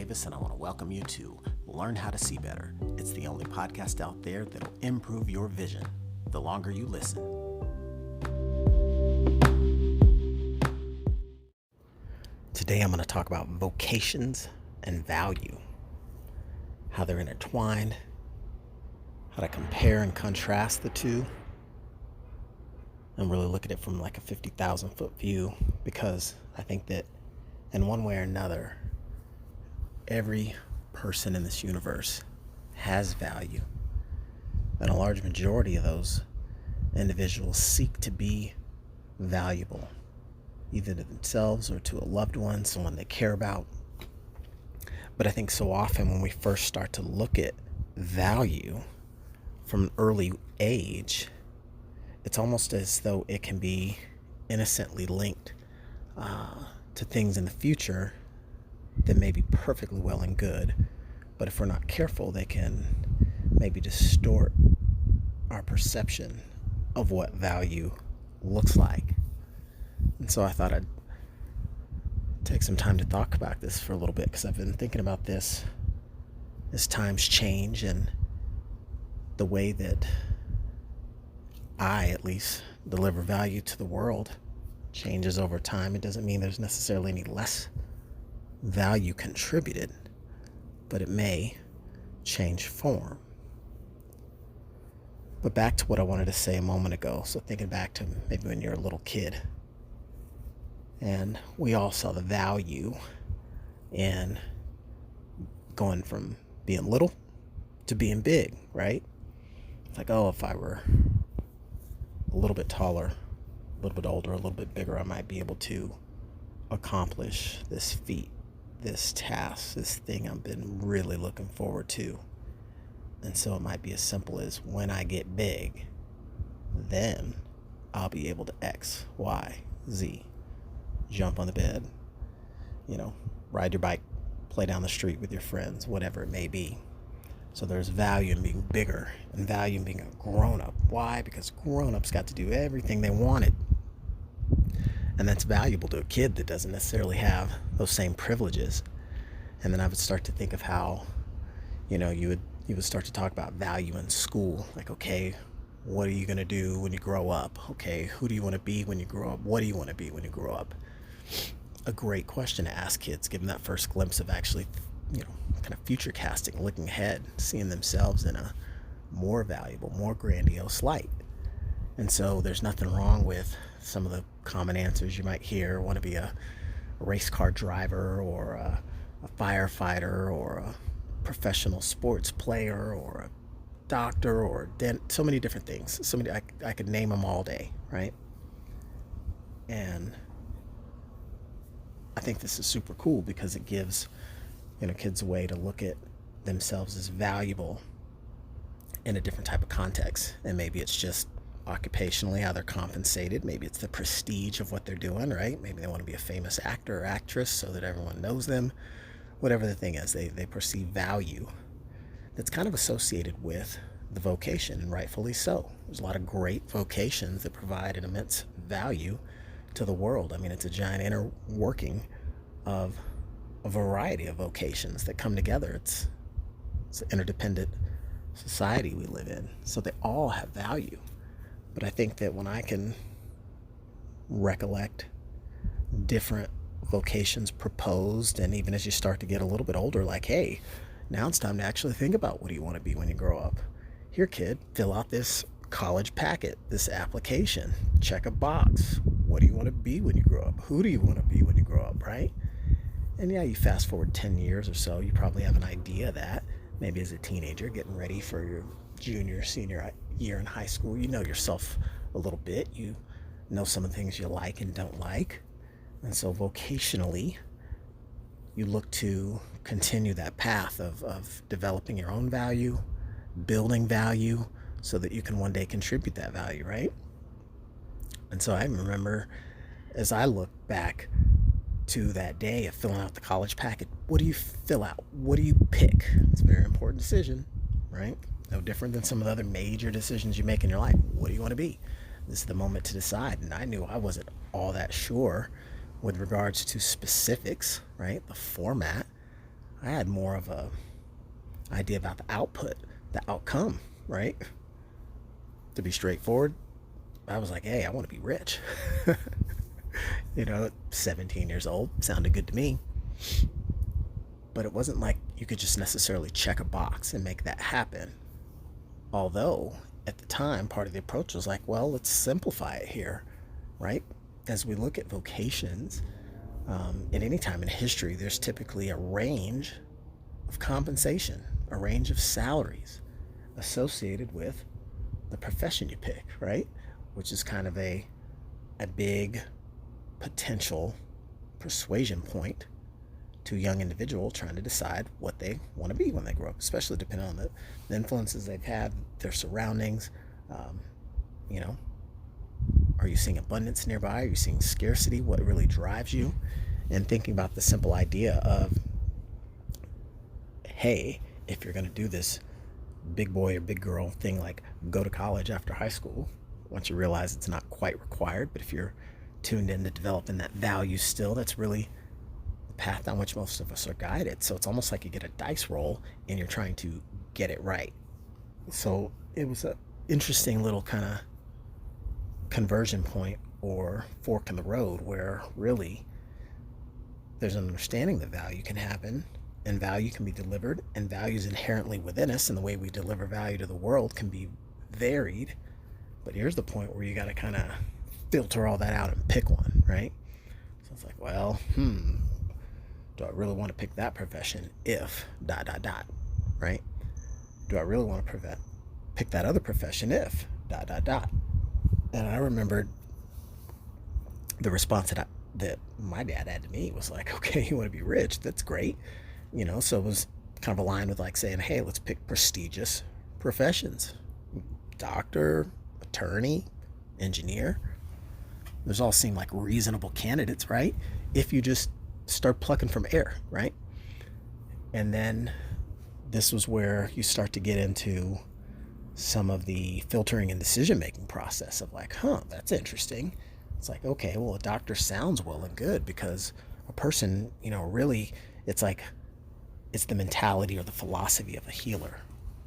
Davis, and I want to welcome you to Learn How to See Better. It's the only podcast out there that'll improve your vision the longer you listen. Today I'm going to talk about vocations and value, how they're intertwined, how to compare and contrast the two, and really look at it from like a 50,000 foot view, because I think that in one way or another, every person in this universe has value, and a large majority of those individuals seek to be valuable, either to themselves or to a loved one, someone they care about. But I think so often when we first start to look at value from an early age, it's almost as though it can be innocently linked to things in the future that may be perfectly well and good, but if we're not careful, they can maybe distort our perception of what value looks like. And so I thought I'd take some time to talk about this for a little bit, because I've been thinking about this as times change, and the way that I, at least, deliver value to the world changes over time. It doesn't mean there's necessarily any less value contributed, but it may change form. But back to what I wanted to say a moment ago. So thinking back to maybe when you're a little kid, and we all saw the value in going from being little to being big, right? It's like, oh, if I were a little bit taller, a little bit older, a little bit bigger, I might be able to accomplish this feat, this task, this thing I've been really looking forward to. And so it might be as simple as, when I get big, then I'll be able to X, Y, Z. Jump on the bed, ride your bike, play down the street with your friends, whatever it may be. So there's value in being bigger and value in being a grown-up. Why? Because grown-ups got to do everything they wanted. And that's valuable to a kid that doesn't necessarily have those same privileges. And then I would start to think of how, you would start to talk about value in school. Like, okay, what are you going to do when you grow up? Okay, who do you want to be when you grow up? What do you want to be when you grow up? A great question to ask kids, give them that first glimpse of actually, kind of future casting, looking ahead, seeing themselves in a more valuable, more grandiose light. And so there's nothing wrong with some of the common answers you might hear. Want to be a race car driver, or a firefighter, or a professional sports player, or a doctor, or so many different things. I could name them all day, right? And I think this is super cool, because it gives kids a way to look at themselves as valuable in a different type of context. And maybe it's just occupationally how they're compensated. Maybe it's the prestige of what they're doing, right? Maybe they want to be a famous actor or actress so that everyone knows them. Whatever the thing is, they perceive value that's kind of associated with the vocation, and rightfully so. There's a lot of great vocations that provide an immense value to the world. I mean, it's a giant inner working of a variety of vocations that come together. It's an interdependent society we live in, so they all have value. But I think that when I can recollect different vocations proposed, and even as you start to get a little bit older, like, hey, now it's time to actually think about, what do you want to be when you grow up? Here, kid, fill out this college packet, this application, check a box. What do you want to be when you grow up? Who do you want to be when you grow up, right? And yeah, you fast forward 10 years or so, you probably have an idea of that. Maybe as a teenager, getting ready for your junior, senior year in high school, you know yourself a little bit. You know some of the things you like and don't like. And so vocationally, you look to continue that path of developing your own value, building value, so that you can one day contribute that value, right? And so I remember, as I look back to that day of filling out the college packet, what do you fill out? What do you pick? It's a very important decision, right? No different than some of the other major decisions you make in your life. What do you want to be? This is the moment to decide. And I knew I wasn't all that sure with regards to specifics, right? The format. I had more of a idea about the output, the outcome, right? To be straightforward, I was like, hey, I want to be rich. 17 years old, sounded good to me. But it wasn't like you could just necessarily check a box and make that happen. Although, at the time, part of the approach was like, well, let's simplify it here, right? As we look at vocations, at any time in history, there's typically a range of compensation, a range of salaries associated with the profession you pick, right? Which is kind of a big potential persuasion point to a young individual trying to decide what they want to be when they grow up, especially depending on the influences they've had, their surroundings. Um, you know, are you seeing abundance nearby? Are you seeing scarcity? What really drives you? And thinking about the simple idea of, hey, if you're going to do this big boy or big girl thing like go to college after high school, once you realize it's not quite required, but if you're tuned in to developing that value still, that's really the path down which most of us are guided. So it's almost like you get a dice roll and you're trying to get it right. So it was a interesting little kind of conversion point or fork in the road where really there's an understanding that value can happen and value can be delivered, and value is inherently within us, and the way we deliver value to the world can be varied. But here's the point where you got to kind of filter all that out and pick one, right? So it's like, well, do I really want to pick that profession if dot dot dot, right? Do I really want to pick that other profession if dot dot dot? And I remembered the response that my dad had to me was like, okay, you want to be rich? That's great. So it was kind of aligned with like saying, hey, let's pick prestigious professions. Doctor, attorney, engineer. Those all seem like reasonable candidates, right? If you just start plucking from air, right? And then this was where you start to get into some of the filtering and decision making process of like, that's interesting. It's like, okay, well, a doctor sounds well and good because a person, really, it's like, it's the mentality or the philosophy of a healer,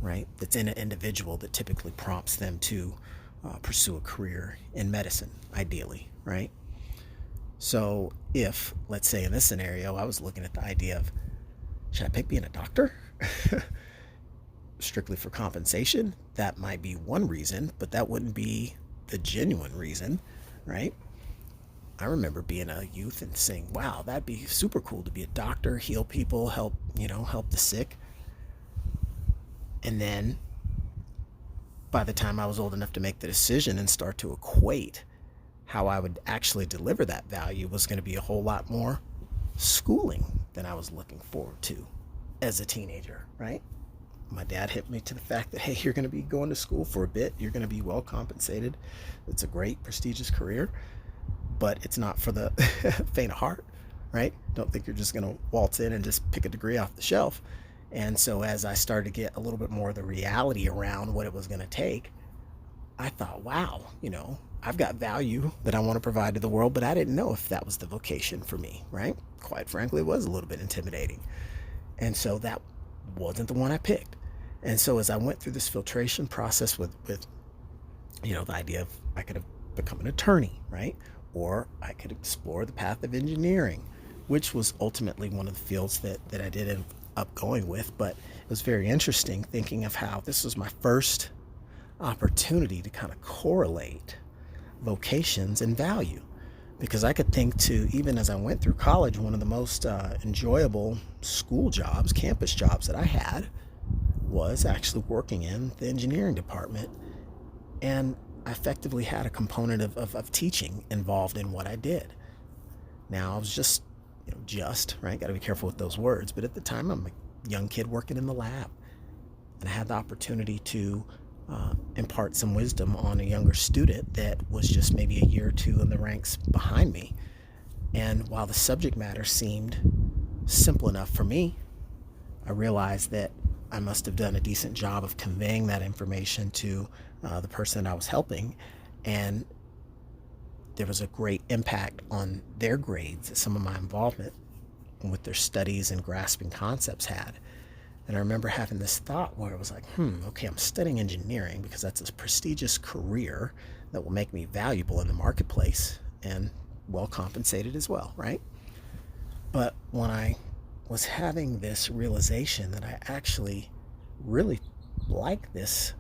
right? That's in an individual that typically prompts them to pursue a career in medicine, ideally, right? So if, let's say in this scenario, I was looking at the idea of, should I pick being a doctor? Strictly for compensation, that might be one reason, but that wouldn't be the genuine reason, right? I remember being a youth and saying, wow, that'd be super cool to be a doctor, heal people, help the sick. And then by the time I was old enough to make the decision and start to equate how I would actually deliver that value was going to be a whole lot more schooling than I was looking forward to as a teenager, right? My dad hit me to the fact that, hey, you're going to be going to school for a bit. You're going to be well compensated. It's a great, prestigious career, but it's not for the faint of heart, right? Don't think you're just going to waltz in and just pick a degree off the shelf. And so as I started to get a little bit more of the reality around what it was going to take, I thought, wow, I've got value that I want to provide to the world, but I didn't know if that was the vocation for me, right? Quite frankly, it was a little bit intimidating. And so that wasn't the one I picked. And so as I went through this filtration process with the idea of I could have become an attorney, right? Or I could explore the path of engineering, which was ultimately one of the fields that I did end up going with. But it was very interesting thinking of how this was my first opportunity to kind of correlate vocations and value. Because I could think to, even as I went through college, one of the most enjoyable school jobs, campus jobs that I had was actually working in the engineering department. And I effectively had a component of teaching involved in what I did. Now, I was just, right? Got to be careful with those words. But at the time, I'm a young kid working in the lab. And I had the opportunity to impart some wisdom on a younger student that was just maybe a year or two in the ranks behind me. And while the subject matter seemed simple enough for me, I realized that I must have done a decent job of conveying that information to the person I was helping. And there was a great impact on their grades, some of my involvement. what their studies and grasping concepts had. And I remember having this thought where it was like, okay, I'm studying engineering because that's a prestigious career that will make me valuable in the marketplace and well compensated as well, right? But when I was having this realization that I actually really like this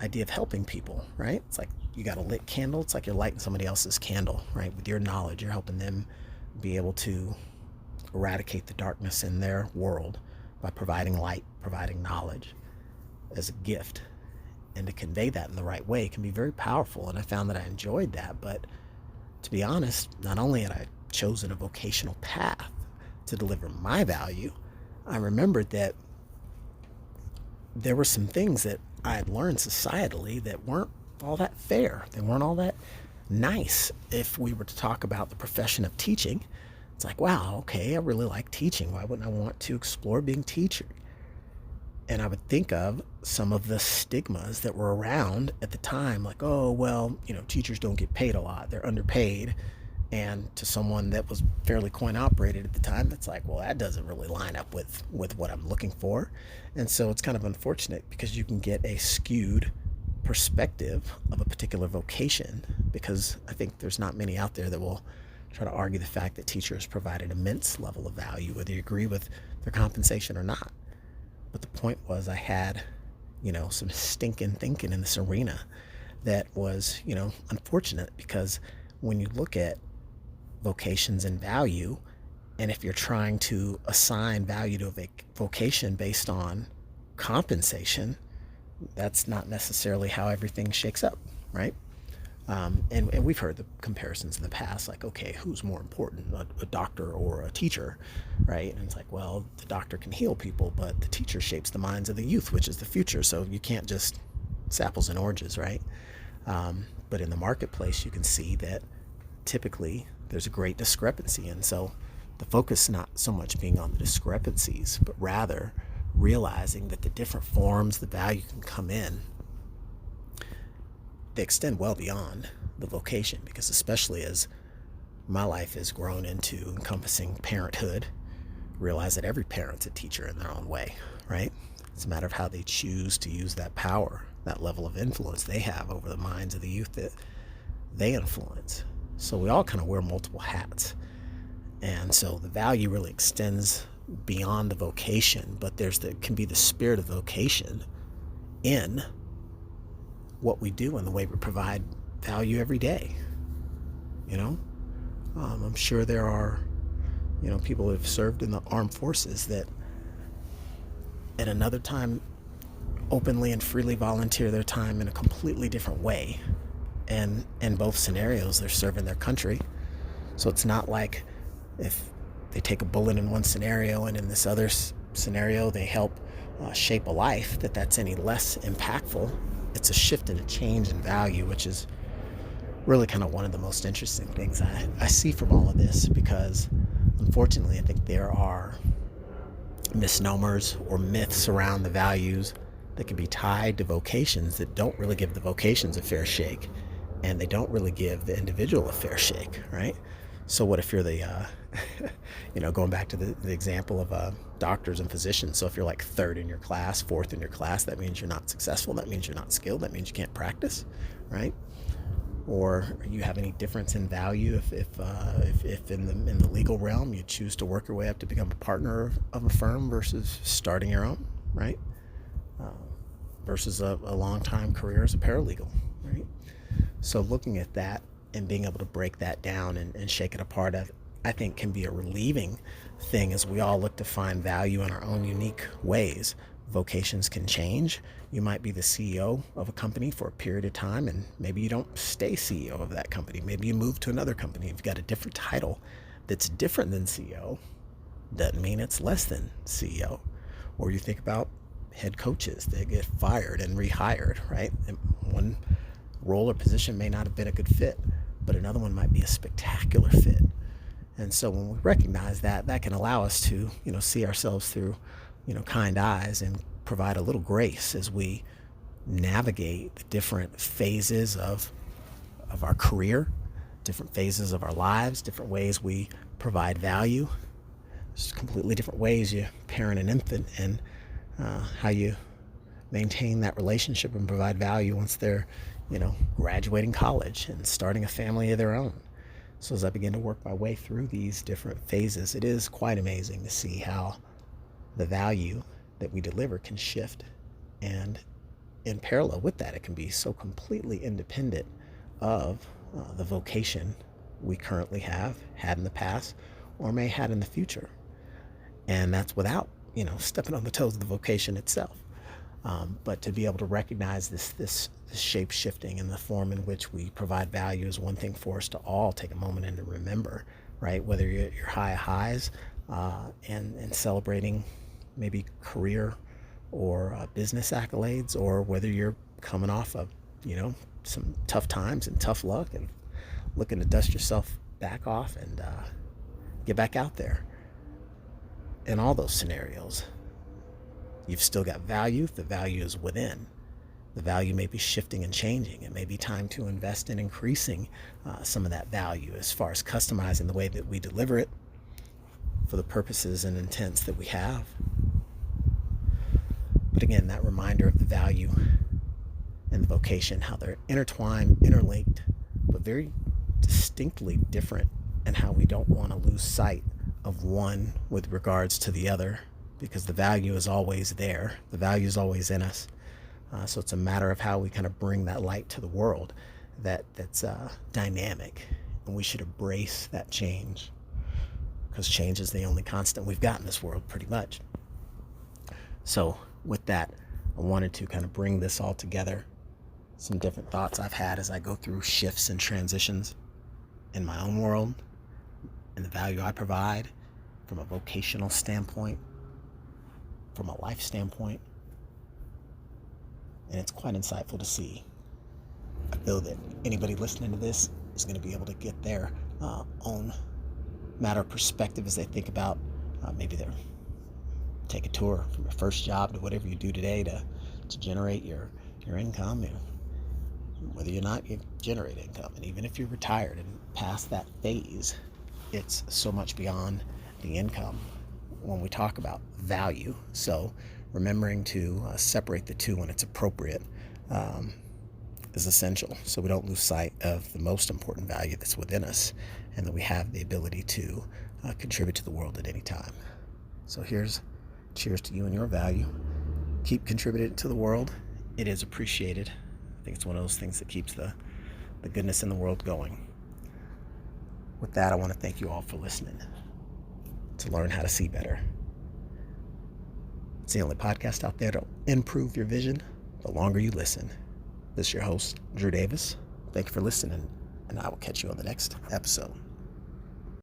idea of helping people, right? It's like you got a lit candle. It's like you're lighting somebody else's candle, right? With your knowledge, you're helping them be able to eradicate the darkness in their world by providing light, providing knowledge as a gift. And to convey that in the right way can be very powerful. And I found that I enjoyed that. But to be honest, not only had I chosen a vocational path to deliver my value, I remembered that there were some things that I had learned societally that weren't all that fair. They weren't all that nice. If we were to talk about the profession of teaching, it's like, wow, okay, I really like teaching. Why wouldn't I want to explore being a teacher? And I would think of some of the stigmas that were around at the time, like, oh, well, teachers don't get paid a lot. They're underpaid. And to someone that was fairly coin operated at the time, that's like, well, that doesn't really line up with what I'm looking for. And so it's kind of unfortunate because you can get a skewed perspective of a particular vocation, because I think there's not many out there that will try to argue the fact that teachers provide an immense level of value, whether you agree with their compensation or not. But the point was I had, some stinking thinking in this arena that was, unfortunate, because when you look at vocations and value, and if you're trying to assign value to a vocation based on compensation, that's not necessarily how everything shakes up, right? And we've heard the comparisons in the past, like, okay, who's more important, a doctor or a teacher, right? And it's like, well, the doctor can heal people, but the teacher shapes the minds of the youth, which is the future. So you can't just, it's apples and oranges, right? But in the marketplace, you can see that typically there's a great discrepancy. And so the focus not so much being on the discrepancies, but rather realizing that the different forms the value can come in, they extend well beyond the vocation. Because especially as my life has grown into encompassing parenthood, realize that every parent's a teacher in their own way, right? It's a matter of how they choose to use that power, that level of influence they have over the minds of the youth that they influence. So we all kind of wear multiple hats. And so the value really extends beyond the vocation, but can be the spirit of vocation in what we do and the way we provide value every day. I'm sure there are, people who have served in the armed forces that at another time openly and freely volunteer their time in a completely different way. And in both scenarios, they're serving their country. So it's not like if they take a bullet in one scenario and in this other scenario they help shape a life, that's any less impactful. It's a shift and a change in value, which is really kind of one of the most interesting things I see from all of this, because unfortunately I think there are misnomers or myths around the values that can be tied to vocations that don't really give the vocations a fair shake, and they don't really give the individual a fair shake, right? So what if you're the, going back to the example of doctors and physicians. So if you're like third in your class, fourth in your class, that means you're not successful. That means you're not skilled. That means you can't practice, right? Or you have any difference in value if in the legal realm you choose to work your way up to become a partner of a firm versus starting your own, right? Versus a long-time career as a paralegal, right? So looking at that and being able to break that down and shake it apart, I think can be a relieving thing as we all look to find value in our own unique ways. Vocations can change. You might be the CEO of a company for a period of time, and maybe you don't stay CEO of that company. Maybe you move to another company. If you've got a different title that's different than CEO, doesn't mean it's less than CEO. Or you think about head coaches, they get fired and rehired, right? And one role or position may not have been a good fit, but another one might be a spectacular fit. And so when we recognize that, that can allow us to, see ourselves through, kind eyes and provide a little grace as we navigate the different phases of our career, different phases of our lives, different ways we provide value. Just completely different ways you parent an infant, and how you maintain that relationship and provide value once they're, graduating college and starting a family of their own. So as I begin to work my way through these different phases, it is quite amazing to see how the value that we deliver can shift. And in parallel with that, it can be so completely independent of the vocation we currently have, had in the past, or may have in the future. And that's without, stepping on the toes of the vocation itself. But to be able to recognize this shape shifting and the form in which we provide value is one thing for us to all take a moment and to remember, right? Whether you're at your high highs and celebrating maybe career or business accolades, or whether you're coming off of, some tough times and tough luck and looking to dust yourself back off and get back out there. In all those scenarios, you've still got value. The value is within. The value may be shifting and changing. It may be time to invest in increasing some of that value as far as customizing the way that we deliver it for the purposes and intents that we have. But again, that reminder of the value and the vocation, how they're intertwined, interlinked, but very distinctly different, and how we don't want to lose sight of one with regards to the other, because the value is always there. The value is always in us. So it's a matter of how we kind of bring that light to the world that's dynamic, and we should embrace that change, because change is the only constant we've got in this world, pretty much. So with that, I wanted to kind of bring this all together, some different thoughts I've had as I go through shifts and transitions in my own world, and the value I provide from a vocational standpoint, from a life standpoint. And it's quite insightful to see. I feel that anybody listening to this is going to be able to get their own matter of perspective as they think about maybe they're take a tour from your first job to whatever you do today to generate your income. Whether or not you generate income, and even if you're retired and past that phase, it's so much beyond the income when we talk about value. So remembering to separate the two when it's appropriate is essential, so we don't lose sight of the most important value that's within us, and that we have the ability to contribute to the world at any time. So here's cheers to you and your value. Keep contributing to the world. It is appreciated. I think it's one of those things that keeps the goodness in the world going. With that, I want to thank you all for listening to learn how to see better. It's the only podcast out there to improve your vision the longer you listen. This is your host, Drew Davis. Thank you for listening, and I will catch you on the next episode.